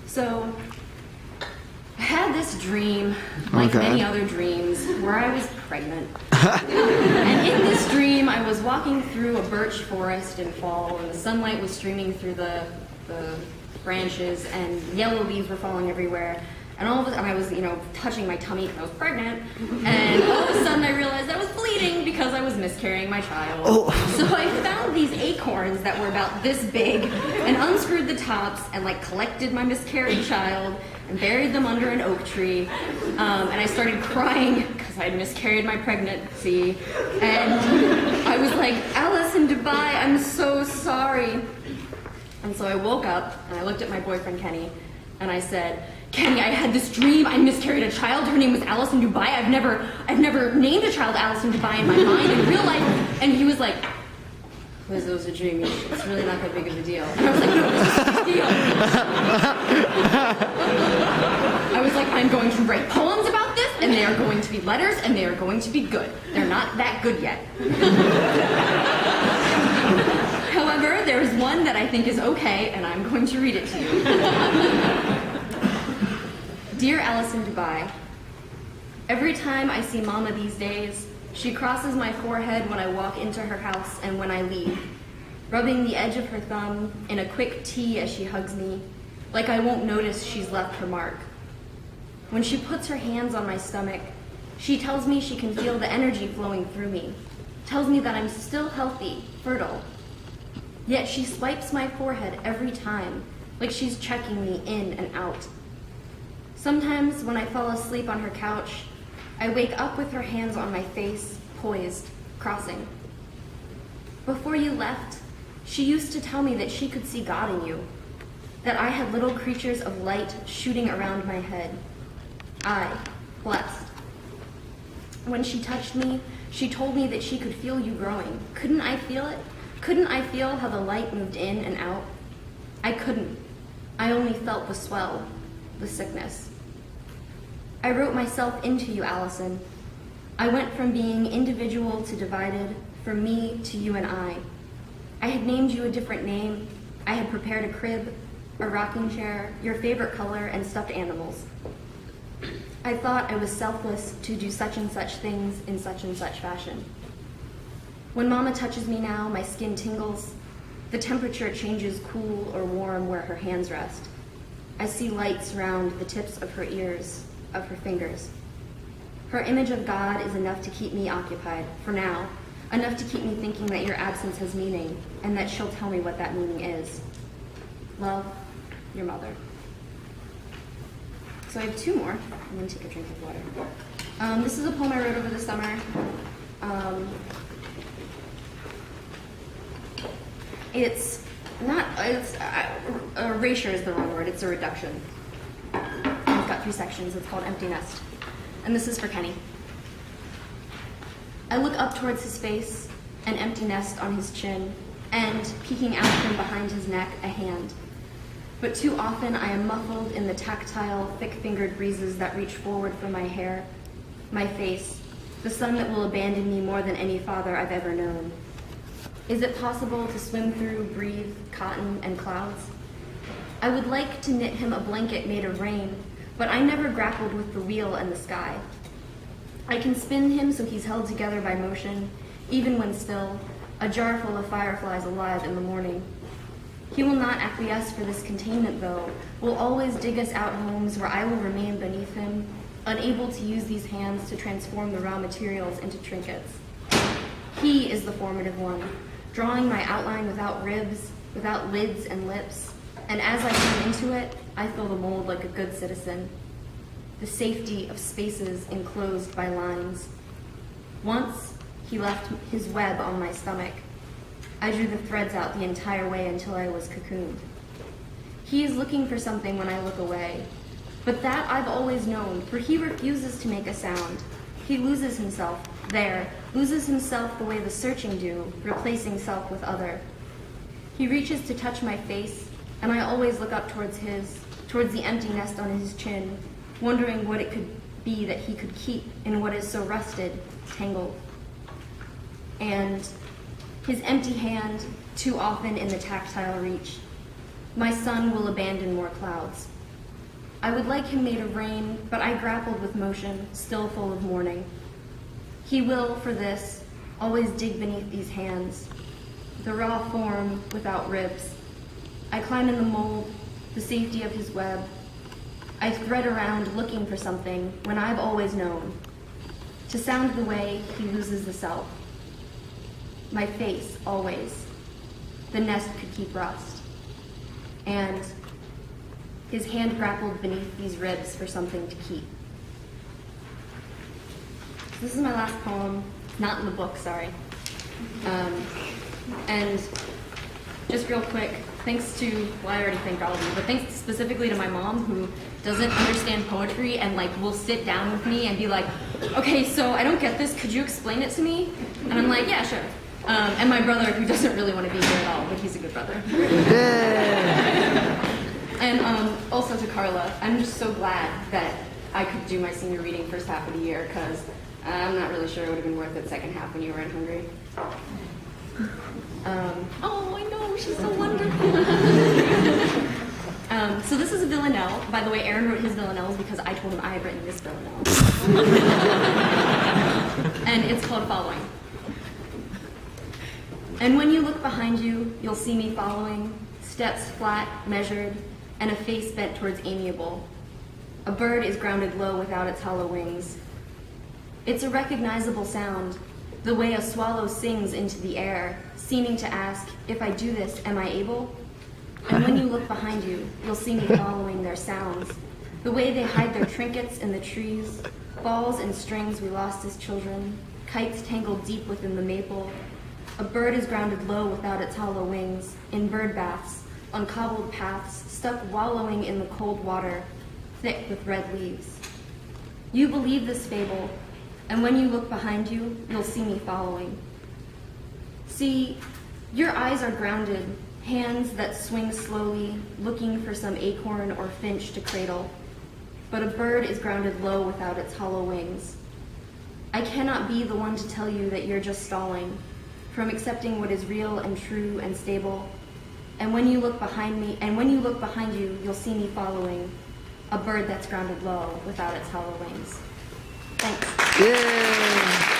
So, I had this dream, like many other dreams, where I was pregnant. And in this dream, I was walking through a birch forest in fall, and the sunlight was streaming through the branches, and yellow leaves were falling everywhere. And all of a sudden, I was, touching my tummy because I was pregnant. And all of a sudden, I realized I was bleeding because I was miscarrying my child. Oh. So I found these acorns that were about this big, and unscrewed the tops, and collected my miscarried child, and buried them under an oak tree. And I started crying because I had miscarried my pregnancy. And I was like, Alice in Dubai, I'm so sorry. And so I woke up, and I looked at my boyfriend, Kenny, and I said, Kenny, I had this dream. I miscarried a child. Her name was Alice in Dubai. I've never named a child Alice in Dubai in my mind in real life. And he was like, Liz, it was a dream. It's really not that big of a deal. And I was like, no, it's a big deal. I was like, I'm going to write poems about this, and they are going to be letters, and they are going to be good. They're not that good yet. However, there is one that I think is okay, and I'm going to read it to you. Dear Alice in Dubai, every time I see Mama these days, she crosses my forehead when I walk into her house and when I leave, rubbing the edge of her thumb in a quick T as she hugs me, like I won't notice she's left her mark. When she puts her hands on my stomach, she tells me she can feel the energy flowing through me, tells me that I'm still healthy, fertile. Yet she swipes my forehead every time, like she's checking me in and out. Sometimes when I fall asleep on her couch, I wake up with her hands on my face, poised, crossing. Before you left, she used to tell me that she could see God in you, that I had little creatures of light shooting around my head. I, blessed. When she touched me, she told me that she could feel you growing. Couldn't I feel it? Couldn't I feel how the light moved in and out? I couldn't. I only felt the swell, the sickness. I wrote myself into you, Allison. I went from being individual to divided, from me to you and I. I had named you a different name. I had prepared a crib, a rocking chair, your favorite color, and stuffed animals. I thought I was selfless to do such and such things in such and such fashion. When Mama touches me now, my skin tingles. The temperature changes cool or warm where her hands rest. I see light surround the tips of her ears, of her fingers. Her image of God is enough to keep me occupied, for now, enough to keep me thinking that your absence has meaning, and that she'll tell me what that meaning is. Love, your mother. So I have two more. I'm going to take a drink of water. This is a poem I wrote over the summer. Erasure is the wrong word, it's a reduction. It's got 3 sections, it's called Empty Nest. And this is for Kenny. I look up towards his face, an empty nest on his chin, and, peeking out from behind his neck, a hand. But too often I am muffled in the tactile, thick-fingered breezes that reach forward for my hair, my face, the son that will abandon me more than any father I've ever known. Is it possible to swim through, breathe, cotton, and clouds? I would like to knit him a blanket made of rain, but I never grappled with the wheel and the sky. I can spin him so he's held together by motion, even when still, a jar full of fireflies alive in the morning. He will not acquiesce for this containment, though, will always dig us out homes where I will remain beneath him, unable to use these hands to transform the raw materials into trinkets. He is the formative one, drawing my outline without ribs, without lids and lips, and as I come into it, I fill the mold like a good citizen. The safety of spaces enclosed by lines. Once, he left his web on my stomach. I drew the threads out the entire way until I was cocooned. He is looking for something when I look away, but that I've always known, for he refuses to make a sound. He loses himself there, loses himself the way the searching do, replacing self with other. He reaches to touch my face, and I always look up towards the empty nest on his chin, wondering what it could be that he could keep in what is so rusted, tangled. And his empty hand, too often in the tactile reach. My son will abandon more clouds. I would like him made of rain, but I grappled with motion, still full of mourning. He will, for this, always dig beneath these hands, the raw form without ribs. I climb in the mold, the safety of his web. I thread around looking for something when I've always known. To sound the way he loses the self. My face, always. The nest could keep rust. And his hand grappled beneath these ribs for something to keep. This is my last poem, not in the book, sorry. And just real quick, thanks to, well, I already thanked all of you, but thanks specifically to my mom, who doesn't understand poetry and will sit down with me and be like, okay, so I don't get this, could you explain it to me? And I'm like, yeah, sure. And my brother, who doesn't really want to be here at all, but he's a good brother. And also to Carla, I'm just so glad that I could do my senior reading first half of the year, because I'm not really sure it would have been worth it second half when you were in Hungary. Oh, I know, she's so wonderful. So this is a villanelle. By the way, Aaron wrote his villanelles because I told him I had written this villanelle. And it's called Following. And when you look behind you, you'll see me following, steps flat, measured, and a face bent towards amiable. A bird is grounded low without its hollow wings. It's a recognizable sound, the way a swallow sings into the air, seeming to ask, if I do this, am I able? And when you look behind you, you'll see me following their sounds, the way they hide their trinkets in the trees, balls and strings we lost as children, kites tangled deep within the maple. A bird is grounded low without its hollow wings, in bird baths, on cobbled paths, stuck wallowing in the cold water, thick with red leaves. You believe this fable, and when you look behind you, you'll see me following. See, your eyes are grounded, hands that swing slowly, looking for some acorn or finch to cradle. But a bird is grounded low without its hollow wings. I cannot be the one to tell you that you're just stalling, from accepting what is real and true and stable. And when you look behind you, you'll see me following, a bird that's grounded low without its hollow wings. Thanks. Yeah.